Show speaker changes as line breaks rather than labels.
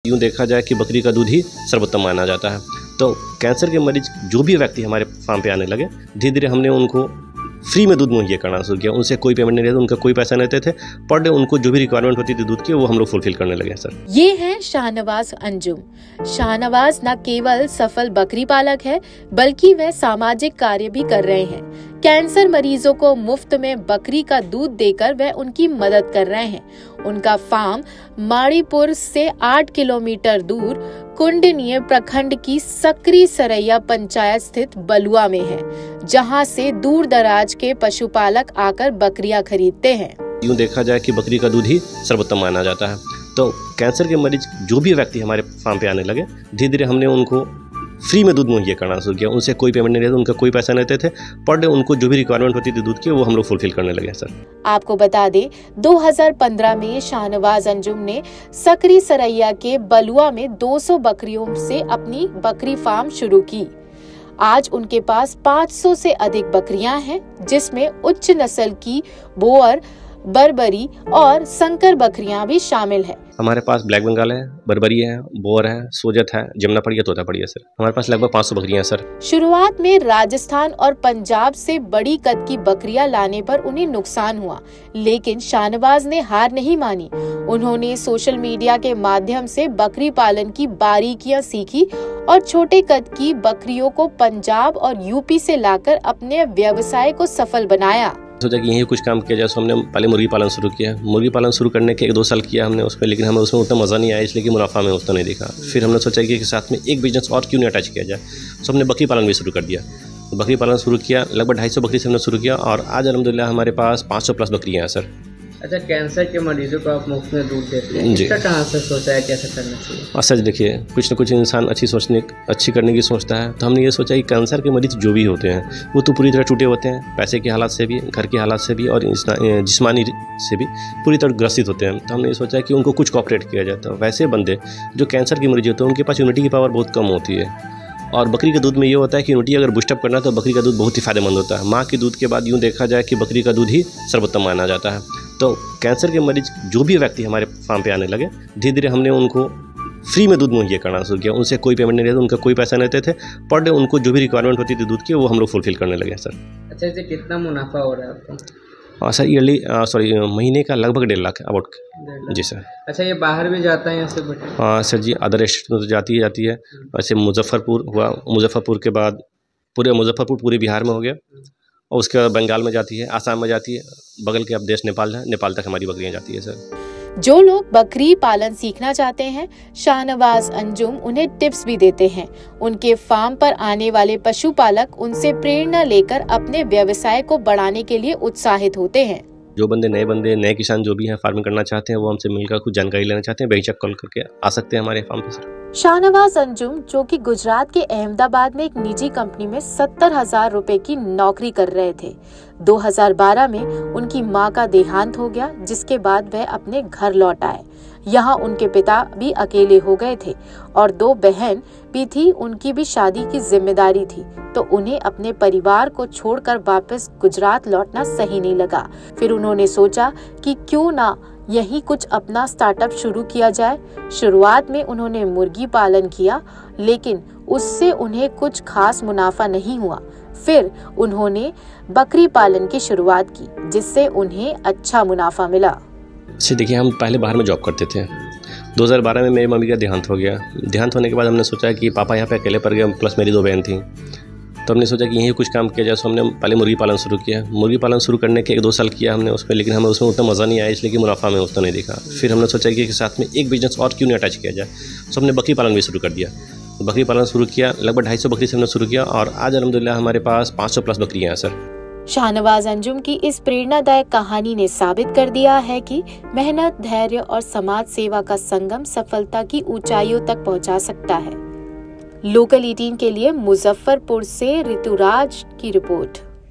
यूँ देखा जाए कि बकरी का दूध ही सर्वोत्तम माना जाता है। तो कैंसर के मरीज जो भी व्यक्ति हमारे फार्म पे आने लगे, धीरे धीरे हमने उनको फ्री में दूध मुहैया करना शुरू किया। उनसे कोई पेमेंट नहीं रहता, उनका कोई पैसा नहीं देते थे। पर डे उनको जो भी रिक्वायरमेंट होती थी दूध की, वो हम लोग फुलफिल करने लगे सर।
ये है शाहनवाज अंजुम। शाहनवाज न केवल सफल बकरी पालक है, बल्कि वह सामाजिक कार्य भी कर रहे हैं। कैंसर मरीजों को मुफ्त में बकरी का दूध देकर वह उनकी मदद कर रहे हैं। उनका फार्म माड़ीपुर से 8 किलोमीटर दूर कुंडनीय प्रखंड की सकरी सरैया पंचायत स्थित बलुआ में है, जहां से दूर दराज के पशुपालक आकर बकरियां खरीदते हैं।
यूँ देखा जाए कि बकरी का दूध ही सर्वोत्तम माना जाता है। तो कैंसर के मरीज जो भी व्यक्ति हमारे फार्म पे आने लगे, धीरे धीरे हमने उनको फ्री में दूध मुहैया करना शुरू किया। उनसे कोई पेमेंट नहीं रहता, उनका कोई पैसा नहीं देते थे। पर डे उनको जो भी रिक्वायरमेंट होती थी दूध की, वो हम लोग फुलफिल करने लगे सर।
आपको बता दें, 2015 में शाहनवाज अंजुम ने सकरी सरैया के बलुआ में 200 बकरियों से अपनी बकरी फार्म शुरू की। आज उनके पास 500 से अधिक बकरियां हैं, जिसमें उच्च नस्ल की बोअर, बर्बरी और संकर बकरियां भी शामिल है।
हमारे पास ब्लैक बंगाल है, बर्बरी है, बोअर है, सोजत है, जमुना पड़ी है, तोता पड़ी है सर। हमारे पास लगभग 500 बकरियां हैं सर।
शुरुआत में राजस्थान और पंजाब से बड़ी कद की बकरियां लाने पर उन्हें नुकसान हुआ, लेकिन शाहनवाज ने हार नहीं मानी। उन्होंने सोशल मीडिया के माध्यम से बकरी पालन की बारीकियां सीखी और छोटे कद की बकरियों को पंजाब और यूपी से लाकर अपने व्यवसाय को सफल बनाया।
सोचा कि यही कुछ काम किया जाए, तो हमने पहले मुर्गी पालन शुरू किया। मुर्गी पालन शुरू करने के 1-2 साल किया हमने उसमें, लेकिन हमें उसमें उतना मज़ा नहीं आया, इसलिए कि मुनाफा में उतना नहीं दिखा। फिर हमने सोचा कि साथ में एक बिजनेस और क्यों नहीं अटैच किया जाए, तो हमने बकरी पालन भी शुरू कर दिया। बकरी पालन शुरू किया, लगभग 250 बकरी से हमने शुरू किया और आज अल्हम्दुलिल्लाह हमारे पास 500 प्लस बकरियाँ हैं सर।
अच्छा, कैंसर के मरीजों को आप मुफ्त में दूध देते हैं, इसका कहाँ से सोचा है, कैसे करना चाहिए?
सच देखिए, कुछ न कुछ इंसान अच्छी करने की सोचता है। तो हमने ये सोचा कि कैंसर के मरीज जो भी होते हैं, वो तो पूरी तरह टूटे होते हैं, पैसे के हालात से भी, घर के हालात से भी और जिस्मानी से भी पूरी तरह ग्रसित होते हैं। तो हमने ये सोचा कि उनको कुछ कॉपरेट किया जाता है। वैसे बंदे जो कैंसर के मरीज होते हैं, उनके पास इम्यूनिटी की पावर बहुत कम होती है और बकरी के दूध में ये होता है कि इम्यूनिटी अगर बूस्टअप करना है तो बकरी का दूध बहुत ही फायदेमंद होता है। माँ के दूध के बाद यूँ देखा जाए कि बकरी का दूध ही सर्वोत्तम माना जाता है। तो कैंसर के मरीज जो भी व्यक्ति हमारे फार्म पे आने लगे, धीरे धीरे हमने उनको फ्री में दूध मुहैया करना शुरू किया। उनसे कोई पेमेंट नहीं रहता, उनका कोई पैसा नहीं देते थे। पर डे उनको जो भी रिक्वायरमेंट होती थी दूध की, वो हम लोग फुलफिल करने लगे सर।
अच्छा, इससे कितना मुनाफा हो रहा है आपको?
सर ईयरली महीने का लगभग 1.5 लाख अबाउट। Ji sir.
अच्छा, ये बाहर भी जाता है यहाँ से?
हाँ सर जी, अदर स्टेट में तो जाती है। वैसे मुजफ्फरपुर हुआ, मुजफ्फरपुर के बाद मुजफ्फरपुर पूरे बिहार में हो गया और उसके बाद बंगाल में जाती है, आसाम में जाती है, बगल के अब देश नेपाल है, नेपाल तक हमारी बकरियां जाती है सर।
जो लोग बकरी पालन सीखना चाहते हैं, शाहनवाज अंजुम उन्हें टिप्स भी देते हैं। उनके फार्म पर आने वाले पशुपालक उनसे प्रेरणा लेकर अपने व्यवसाय को बढ़ाने के लिए उत्साहित होते हैं।
जो नए किसान जो भी हैं फार्मिंग करना चाहते हैं, वो हमसे मिलकर कुछ जानकारी लेना चाहते हैं, बेहिचक कॉल करके आ सकते हैं हमारे फार्म पे सर।
शाहनवाज अंजुम, जो कि गुजरात के अहमदाबाद में एक निजी कंपनी में 70,000 रुपए की नौकरी कर रहे थे। 2012 में उनकी मां का देहांत हो गया, जिसके बाद वह अपने घर लौट आए। यहाँ उनके पिता भी अकेले हो गए थे और 2 बहन भी थी, उनकी भी शादी की जिम्मेदारी थी। तो उन्हें अपने परिवार को छोड़कर वापस गुजरात लौटना सही नहीं लगा। फिर उन्होंने सोचा कि क्यों ना यही कुछ अपना स्टार्टअप शुरू किया जाए। शुरुआत में उन्होंने मुर्गी पालन किया, लेकिन उससे उन्हें कुछ खास मुनाफा नहीं हुआ। फिर उन्होंने बकरी पालन की शुरुआत की, जिससे उन्हें अच्छा मुनाफा मिला।
देखिए, हम पहले बाहर में जॉब करते थे। 2012 में मेरी मम्मी का देहांत हो गया। देहांत होने के बाद हमने सोचा कि पापा यहाँ पे अकेले पड़ गए, प्लस मेरी 2 बहन थी। तो हमने सोचा कि यही कुछ काम किया जाए, तो हमने पहले मुर्गी पालन शुरू किया। मुर्गी पालन शुरू करने के 1-2 साल किया हमने उसमें, लेकिन हमें उसमें उतना मज़ा नहीं आया, इसलिए कि मुनाफा में उतना नहीं दिखा। फिर हमने सोचा कि साथ में एक बिजनेस और क्यों नहीं अटैच किया जाए, तो हमने बकरी पालन भी शुरू कर दिया। बकरी पालन शुरू किया, लगभग 250 बकरी से हमने शुरू किया और आज अल्हम्दुलिल्लाह हमारे पास 500 प्लस बकरियाँ हैं सर।
शाहनवाज अंजुम की इस प्रेरणादायक कहानी ने साबित कर दिया है कि मेहनत, धैर्य और समाज सेवा का संगम सफलता की ऊंचाइयों तक पहुंचा सकता है। लोकल 18 के लिए मुजफ्फरपुर से ऋतुराज की रिपोर्ट।